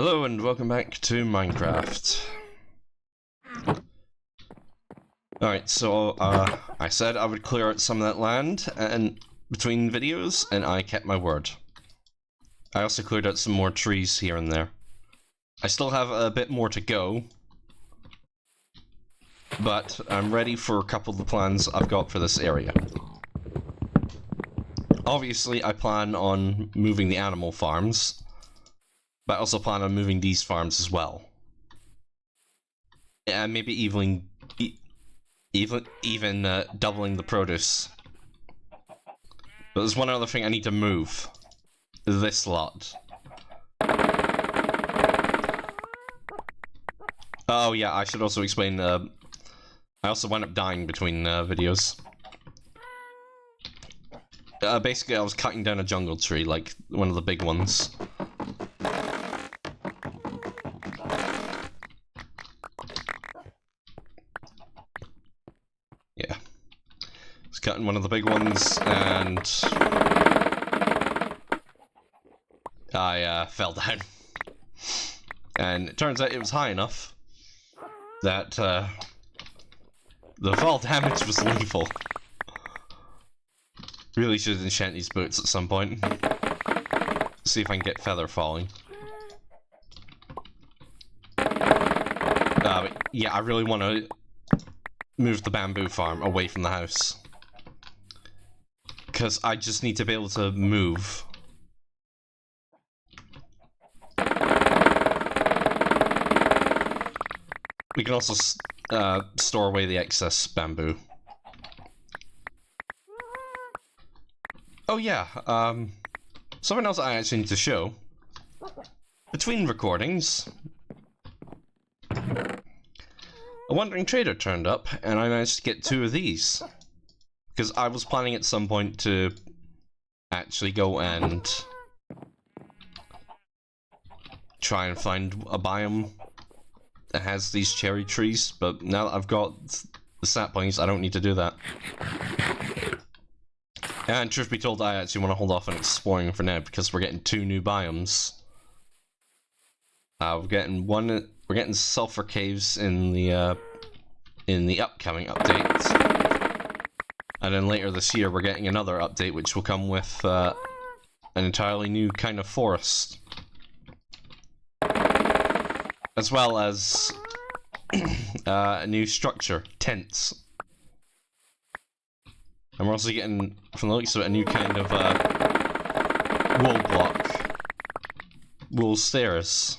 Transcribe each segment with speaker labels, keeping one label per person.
Speaker 1: Hello and welcome back to Minecraft. Alright, so I said I would clear out some of that land and between videos, and I kept my word. I also cleared out some more trees here and there. I still have a bit more to go, but I'm ready for a couple of the plans I've got for this area. Obviously, I plan on moving the animal farms, but I also plan on moving these farms as well. And maybe even doubling the produce. But there's one other thing I need to move. This lot. Oh yeah, I should also explain, I also wound up dying between videos. Basically I was cutting down a jungle tree, like one of the big ones. Yeah. I was cutting one of the big ones, and I fell down. And it turns out it was high enough that the fall damage was lethal. Really should enchant these boots at some point. See if I can get feather falling. But yeah, I really want to move the bamboo farm away from the house. Because I just need to be able to move. We can also store away the excess bamboo. Oh yeah, something else I actually need to show. Between recordings, a wandering trader turned up, and I managed to get 2 of these. Because I was planning at some point to actually go and try and find a biome that has these cherry trees, but now that I've got the saplings, I don't need to do that. And truth be told, I actually want to hold off on exploring for now because we're getting 2 new biomes. We're getting sulfur caves in the upcoming update, and then later this year we're getting another update which will come with an entirely new kind of forest, as well as a new structure, tents. And we're also getting, from the looks of it, a new kind of wool block, wool stairs,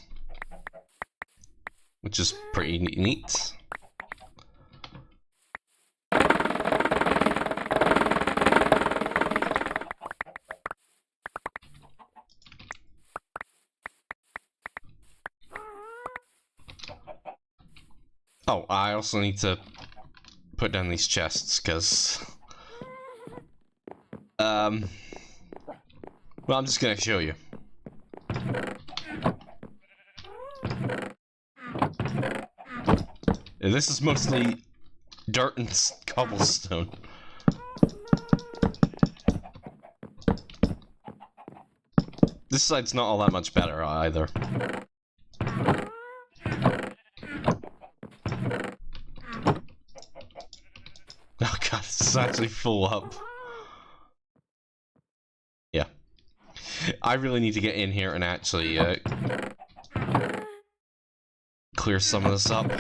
Speaker 1: which is pretty neat. Oh, I also need to put down these chests, because well, I'm just gonna show you. This is mostly dirt and cobblestone. This side's not all that much better either. Oh god, it's actually full up. Yeah. I really need to get in here and actually clear some of this up.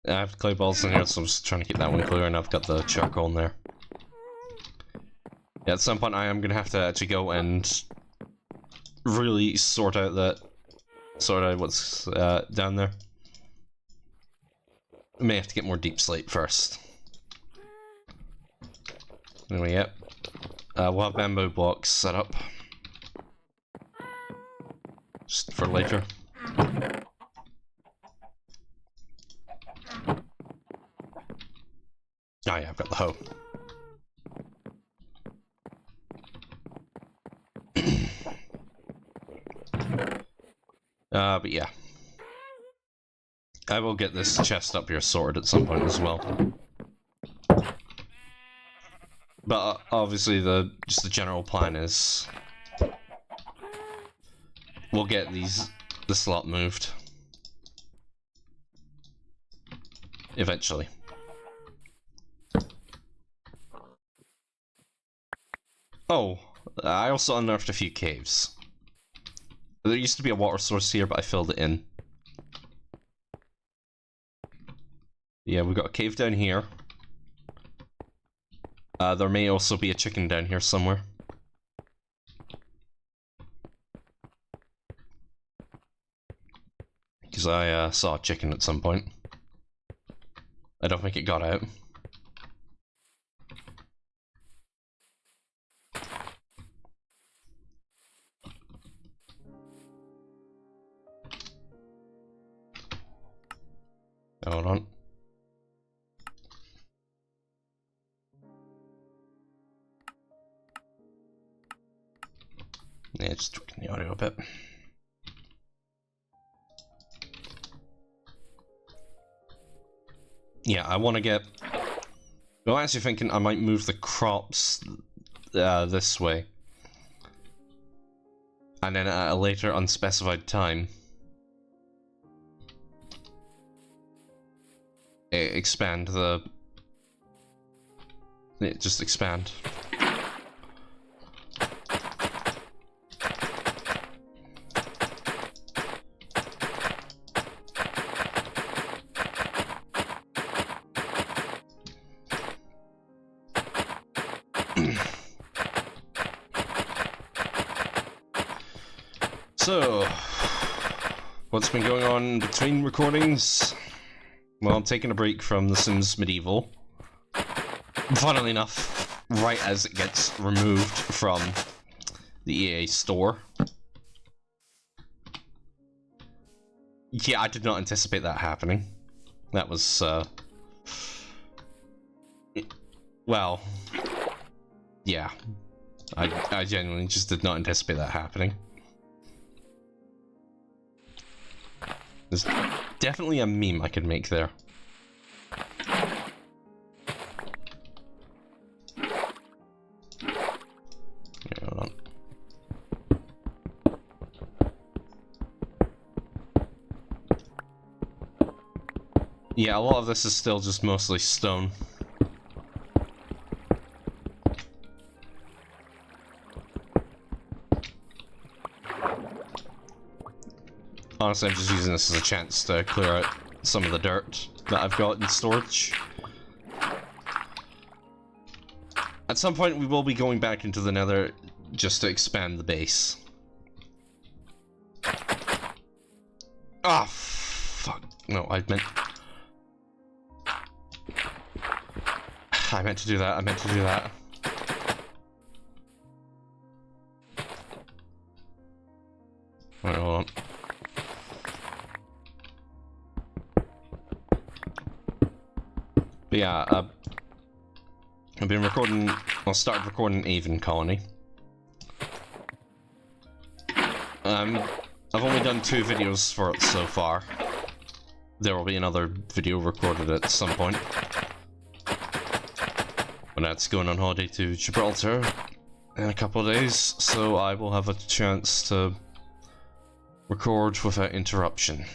Speaker 1: I have clay balls in here, so I'm just trying to keep that one clear, and I've got the charcoal in there. Yeah, at some point I am gonna have to actually go and really sort out what's down there. I may have to get more deep slate first. Anyway, yep. We'll have bamboo blocks set up. Just for later. Oh yeah, I've got the hoe. But yeah. I will get this chest up here sorted at some point as well. But obviously just the general plan is we'll get the slot moved eventually. Oh, I also unearthed a few caves. There used to be a water source here, but I filled it in. Yeah, we've got a cave down here. There may also be a chicken down here somewhere. Because I saw a chicken at some point. I don't think it got out. Hold on. Yeah, just tweaking the audio a bit. Yeah, I want to get... Well, I'm actually thinking I might move the crops this way. And then at a later unspecified time, expand the... just expand. So, what's been going on between recordings? Well, I'm taking a break from The Sims Medieval. Funnily enough, right as it gets removed from the EA store. Yeah, I did not anticipate that happening. That was, well, yeah. I genuinely just did not anticipate that happening. There's definitely a meme I could make there. Hold on. Yeah, a lot of this is still just mostly stone. Honestly, I'm just using this as a chance to clear out some of the dirt that I've got in storage. At some point, we will be going back into the Nether just to expand the base. Ah, fuck. No, I meant to do that. I meant to do that. Alright, hold on. But yeah, I've been recording, I started recording Avon Colony. I've only done 2 videos for it so far. There will be another video recorded at some point. But that's going on holiday to Gibraltar in a couple of days, so I will have a chance to record without interruption.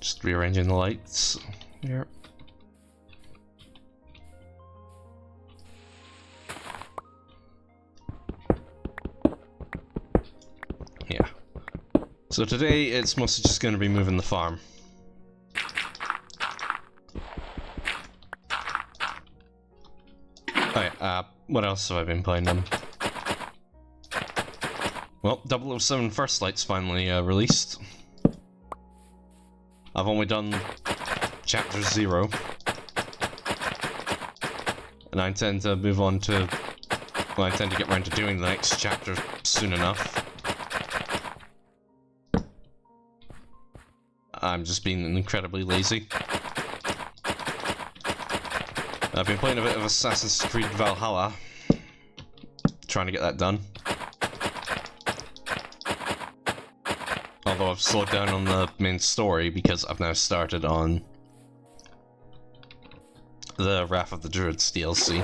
Speaker 1: Just rearranging the lights here. Yeah. So today it's mostly just going to be moving the farm. Alright, what else have I been playing then? Well, 007 First Light's finally released. I've only done chapter 0. And I intend to move on to... Well, I intend to get around to doing the next chapter soon enough. I'm just being incredibly lazy. I've been playing a bit of Assassin's Creed Valhalla, trying to get that done. Although I've slowed down on the main story because I've now started on the Wrath of the Druids DLC.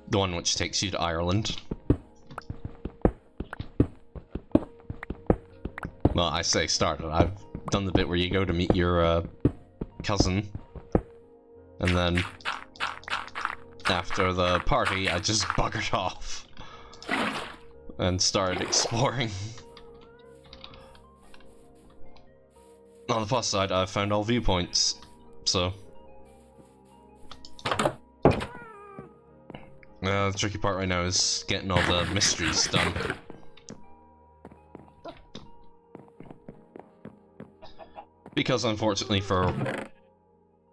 Speaker 1: The one which takes you to Ireland. Well, I say started. I've done the bit where you go to meet your cousin. And then after the party, I just buggered off and started exploring. On the plus side, I've found all viewpoints, so... the tricky part right now is getting all the mysteries done. Because unfortunately for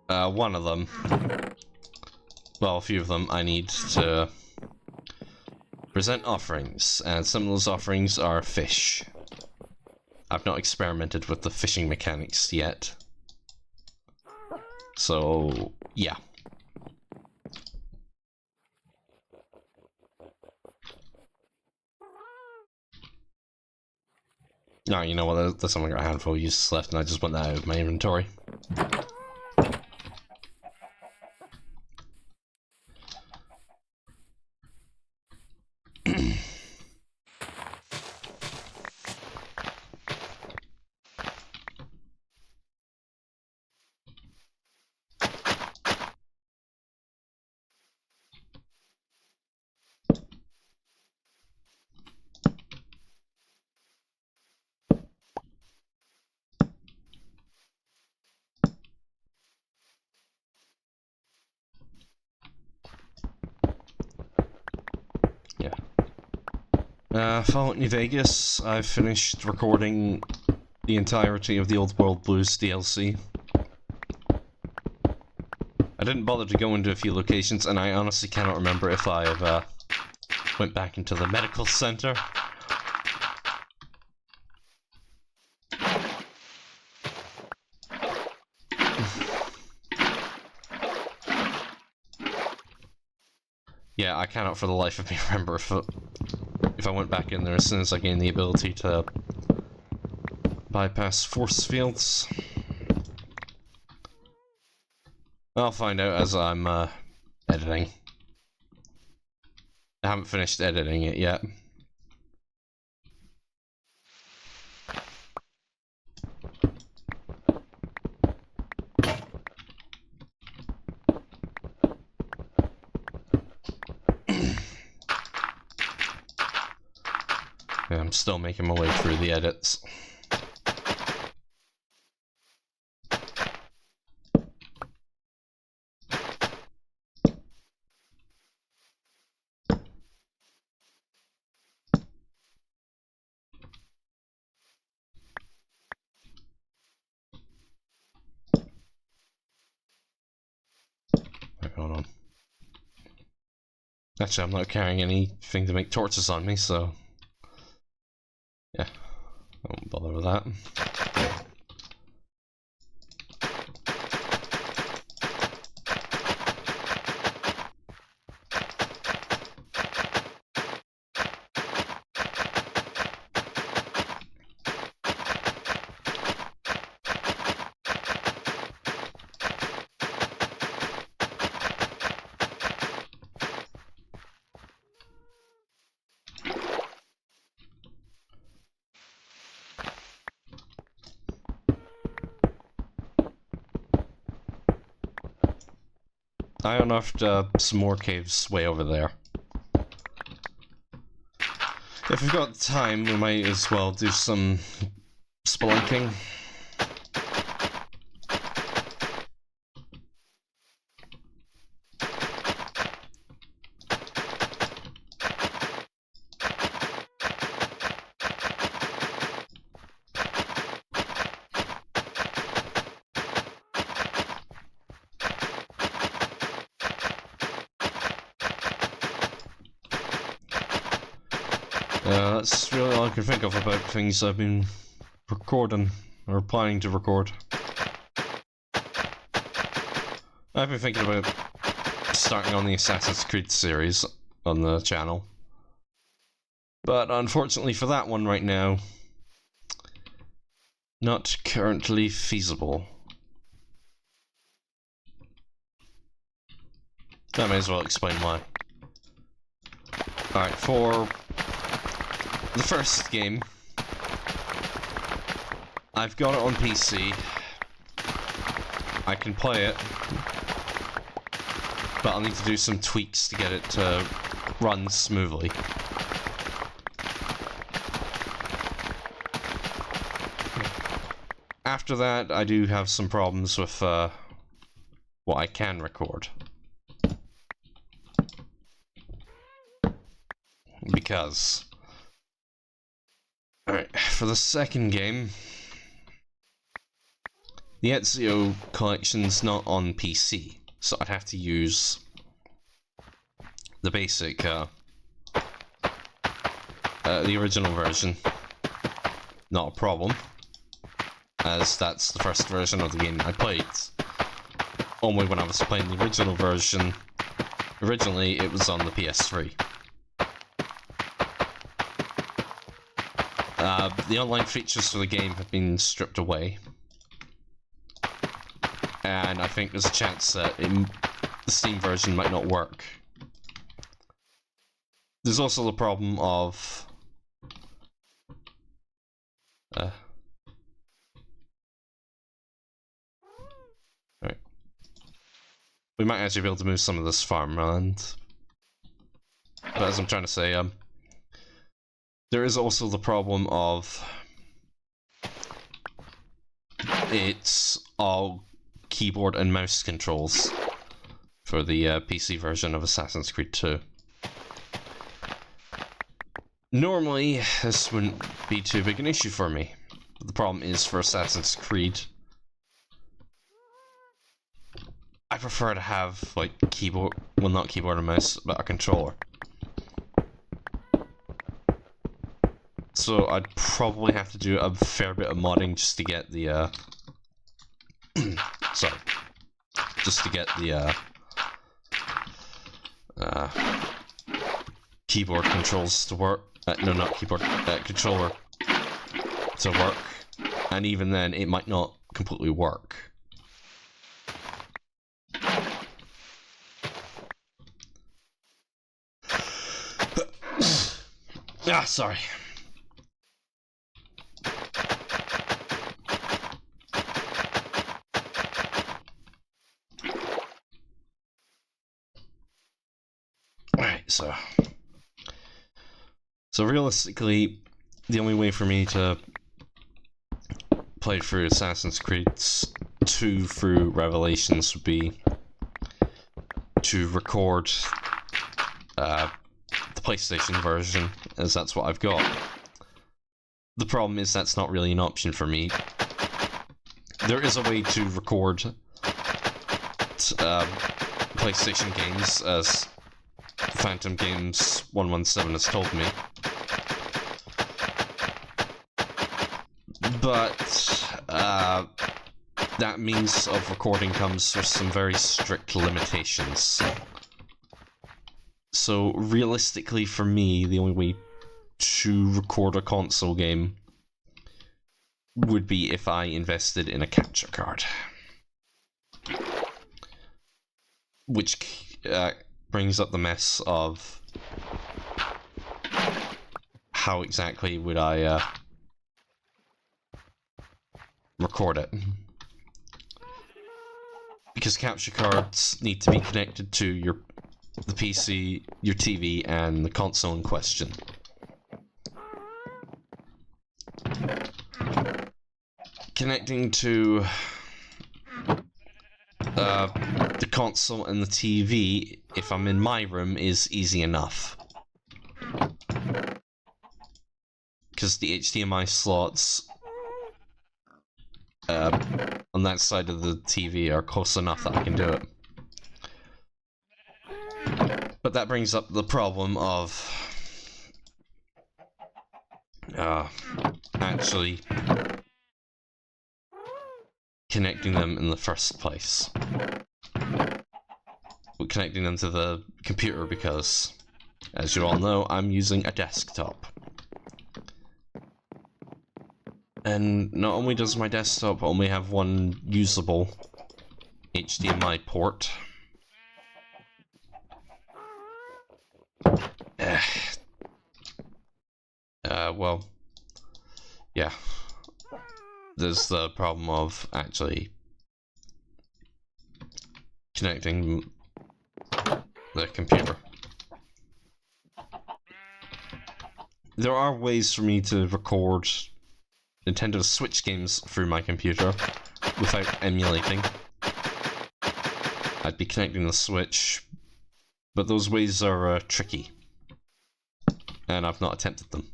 Speaker 1: one of them, well, a few of them, I need to present offerings, and some of those offerings are fish. I've not experimented with the fishing mechanics yet. So, yeah. No, you know what, there's only got a handful of uses left, and I just want that out of my inventory. Fallout New Vegas, I've finished recording the entirety of the Old World Blues DLC. I didn't bother to go into a few locations, and I honestly cannot remember if I've went back into the medical center. Yeah, I cannot for the life of me remember if I went back in there as soon as I gained the ability to bypass force fields. I'll find out as I'm editing. I haven't finished editing it yet. I'm still making my way through the edits. What's going on? Actually, I'm not carrying anything to make torches on me, so... yeah, I won't bother with that. I unearthed some more caves way over there. If we've got time, we might as well do some spelunking. That's really all I can think of about things I've been recording. or planning to record. I've been thinking about starting on the Assassin's Creed series on the channel. But unfortunately for that one right now, not currently feasible. I may as well explain why. Alright, for the first game, I've got it on PC. I can play it, but I'll need to do some tweaks to get it to run smoothly. After that, I do have some problems with what I can record. Because... Alright, for the second game, the Ezio collection's not on PC, so I'd have to use the basic, the original version. Not a problem, as that's the first version of the game I played. Only when I was playing the original version, originally it was on the PS3. The online features for the game have been stripped away. And I think there's a chance that the Steam version might not work. There's also the problem of... Right. We might actually be able to move some of this farmland. But as I'm trying to say, there is also the problem of... It's all keyboard and mouse controls for the PC version of Assassin's Creed 2. Normally, this wouldn't be too big an issue for me. But the problem is for Assassin's Creed, I prefer to have, like, keyboard, well, not keyboard and mouse, but a controller. So I'd probably have to do a fair bit of modding just to get the, sorry. Just to get the, keyboard controls to work. No, not keyboard, controller to work. And even then, it might not completely work. Ah, sorry. Alright, so realistically, the only way for me to play through Assassin's Creed 2 through Revelations would be to record the PlayStation version, as that's what I've got. The problem is that's not really an option for me. There is a way to record PlayStation games, as Phantom Games 117 has told me. But that means of recording comes with some very strict limitations. So realistically for me, the only way to record a console game would be if I invested in a capture card. Which brings up the mess of how exactly would I record it. Because capture cards need to be connected to the PC, your TV, and the console in question. Connecting to the console and the TV, if I'm in my room, is easy enough. Because the HDMI slots on that side of the TV are close enough that I can do it. But that brings up the problem of actually connecting them in the first place. Connecting them to the computer because, as you all know, I'm using a desktop. And not only does my desktop only have one usable HDMI port, well, yeah, there's the problem of actually connecting the computer. There are ways for me to record Nintendo Switch games through my computer without emulating. I'd be connecting the Switch, but those ways are tricky, and I've not attempted them.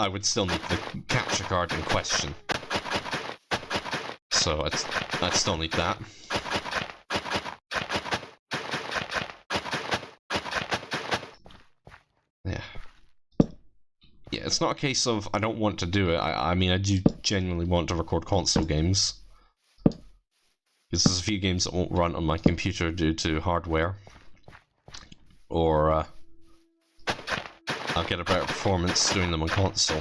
Speaker 1: I would still need the capture card in question, so I'd still need that. Yeah. Yeah, it's not a case of I don't want to do it. I mean, I do genuinely want to record console games. Because there's a few games that won't run on my computer due to hardware. Or, I'll get a better performance doing them on console.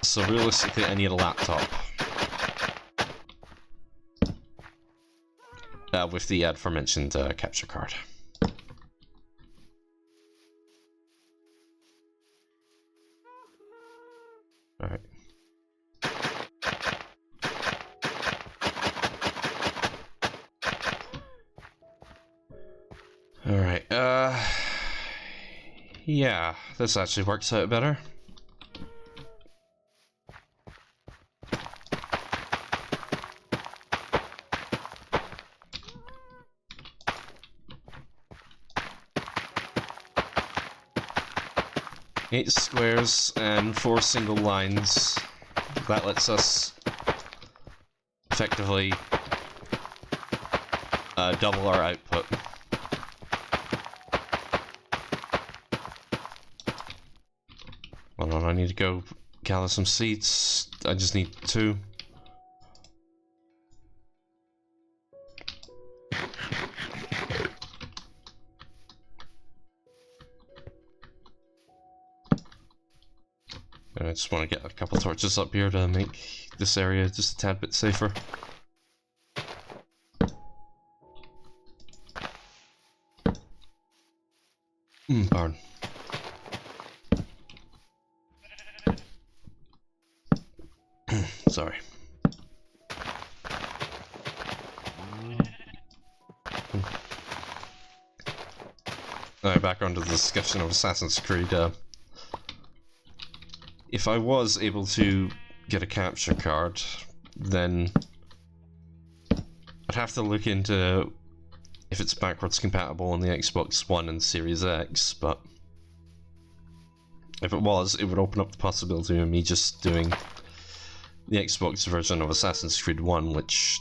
Speaker 1: So realistically, I need a laptop. With the aforementioned capture card. Alright. Alright, yeah, this actually works out better. Eight squares and 4 single lines. That lets us effectively double our output. Hold on, I need to go gather some seeds. I just need 2. I just want to get a couple torches up here to make this area just a tad bit safer. Barn. Sorry. Alright, back onto the discussion of Assassin's Creed. If I was able to get a capture card, then I'd have to look into if it's backwards compatible on the Xbox One and Series X, but if it was, it would open up the possibility of me just doing the Xbox version of Assassin's Creed 1, which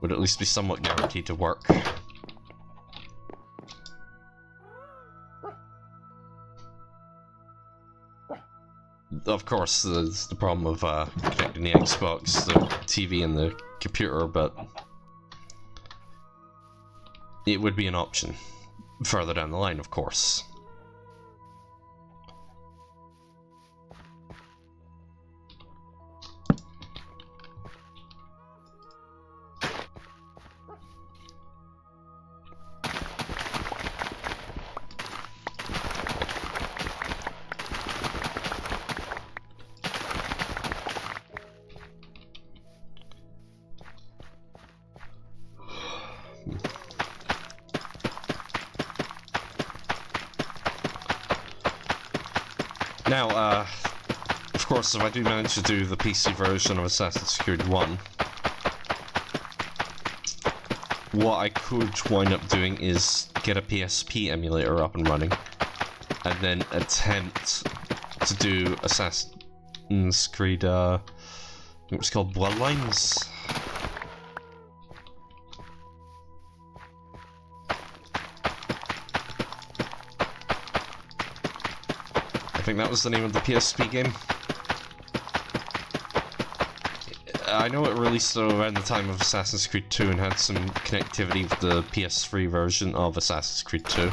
Speaker 1: would at least be somewhat guaranteed to work. Of course, there's the problem of connecting the Xbox, the TV, and the computer, but it would be an option further down the line, of course. Now, of course, if I do manage to do the PC version of Assassin's Creed 1, what I could wind up doing is get a PSP emulator up and running, and then attempt to do Assassin's Creed, I think it's called Bloodlines. I think that was the name of the PSP game. I know it released around the time of Assassin's Creed 2 and had some connectivity with the PS3 version of Assassin's Creed 2.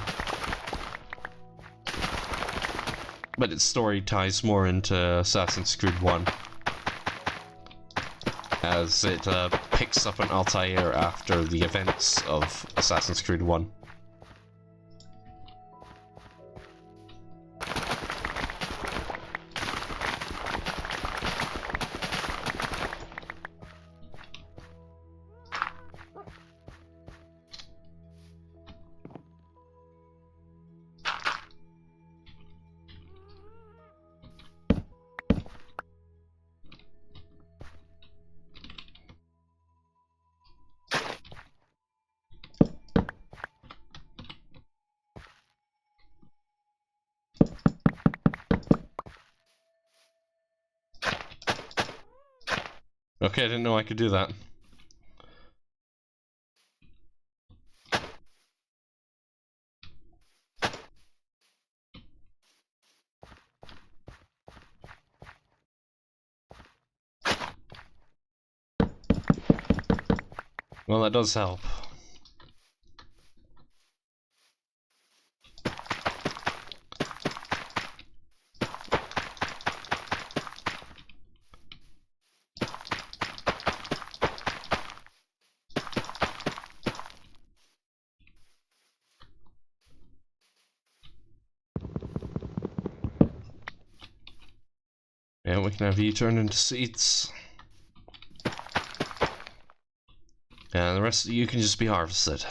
Speaker 1: But its story ties more into Assassin's Creed 1, as it picks up in Altair after the events of Assassin's Creed 1. Okay, I didn't know I could do that. Well, that does help. Yeah, we can have you turn into seeds. And the rest of you can just be harvested.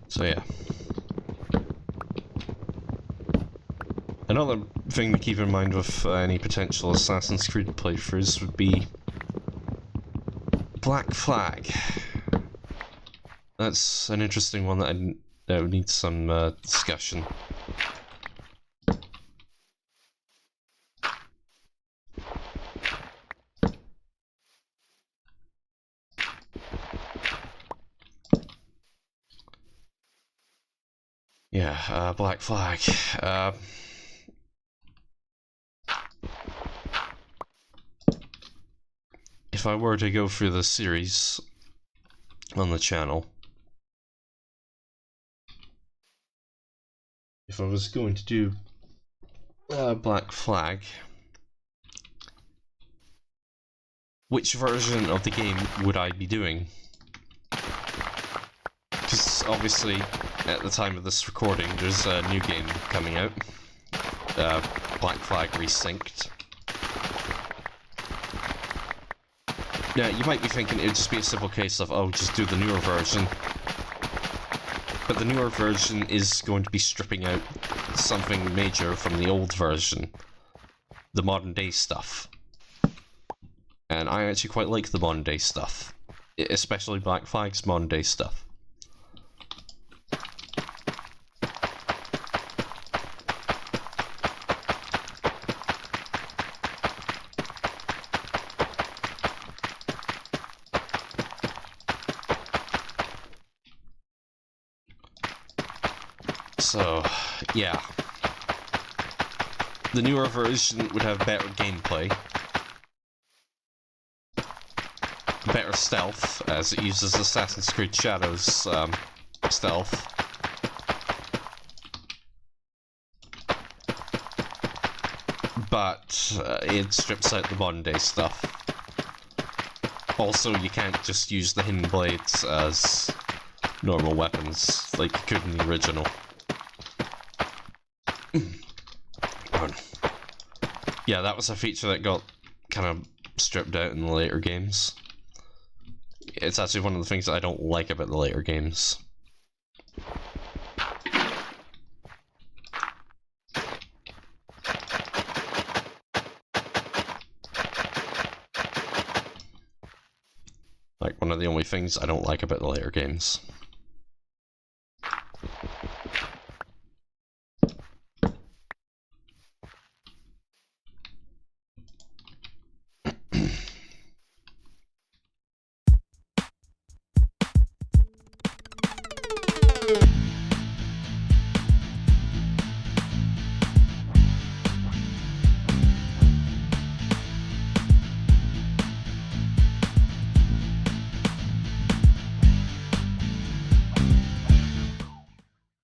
Speaker 1: So yeah. Another thing to keep in mind with any potential Assassin's Creed playthroughs would be Black Flag. That's an interesting one that would need some discussion. Yeah, Black Flag. If I were to go through the series on the channel, if I was going to do Black Flag, which version of the game would I be doing? Because obviously, at the time of this recording, there's a new game coming out, Black Flag Resynced. Now, you might be thinking it would just be a simple case of, oh, just do the newer version. But the newer version is going to be stripping out something major from the old version. The modern day stuff. And I actually quite like the modern day stuff. Especially Black Flag's modern day stuff. So, yeah. The newer version would have better gameplay. Better stealth, as it uses Assassin's Creed Shadows stealth. But it strips out the modern day stuff. Also, you can't just use the hidden blades as normal weapons like you could in the original. Yeah, that was a feature that got kind of stripped out in the later games. It's actually one of the things that I don't like about the later games. Like, one of the only things I don't like about the later games.
Speaker 2: Bye.